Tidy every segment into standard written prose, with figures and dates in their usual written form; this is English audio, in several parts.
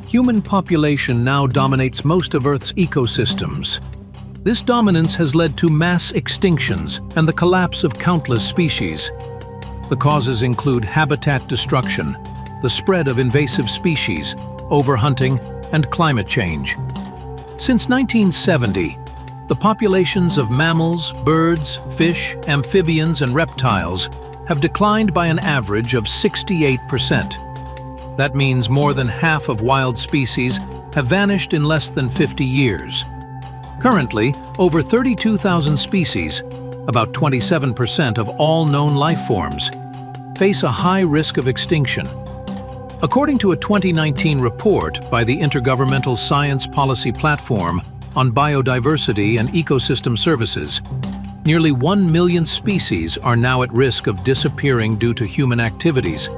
Human population now dominates most of Earth's ecosystems. This dominance has led to mass extinctions and the collapse of countless species. The causes include habitat destruction, the spread of invasive species, overhunting, and climate change. Since 1970, the populations of mammals, birds, fish, amphibians, and reptiles have declined by an average of 68%. That means more than half of wild species have vanished in less than 50 years. Currently, over 32,000 species, about 27% of all known life forms, face a high risk of extinction. According to a 2019 report by the Intergovernmental Science Policy Platform on Biodiversity and Ecosystem Services, nearly 1 million species are now at risk of disappearing due to human activities.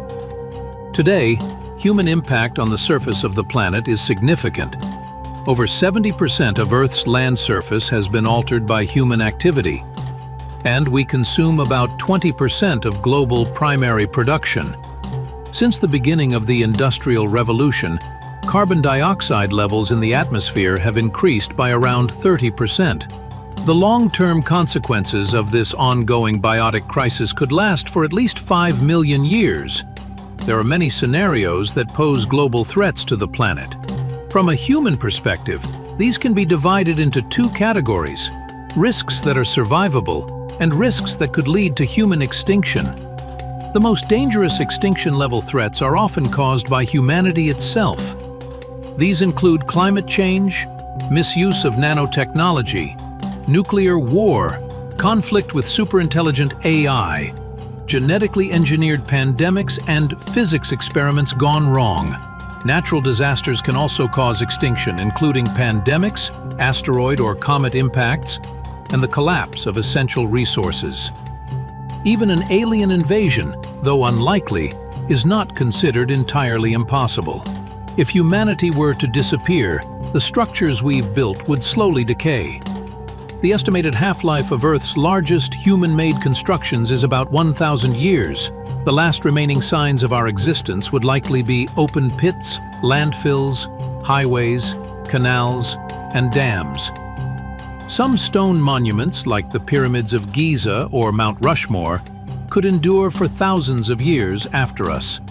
Today, human impact on the surface of the planet is significant. Over 70% of Earth's land surface has been altered by human activity, and we consume about 20% of global primary production. Since the beginning of the Industrial Revolution, carbon dioxide levels in the atmosphere have increased by around 30%. The long-term consequences of this ongoing biotic crisis could last for at least 5 million years. There are many scenarios that pose global threats to the planet. From a human perspective, these can be divided into two categories: risks that are survivable and risks that could lead to human extinction. The most dangerous extinction-level threats are often caused by humanity itself. These include climate change, misuse of nanotechnology, nuclear war, conflict with superintelligent AI, genetically engineered pandemics, and physics experiments gone wrong. Natural disasters can also cause extinction, including pandemics, asteroid or comet impacts, and the collapse of essential resources. Even an alien invasion, though unlikely, is not considered entirely impossible. If humanity were to disappear, the structures we've built would slowly decay. The estimated half-life of Earth's largest human-made constructions is about 1,000 years. The last remaining signs of our existence would likely be open pits, landfills, highways, canals, and dams. Some stone monuments, like the Pyramids of Giza or Mount Rushmore, could endure for thousands of years after us.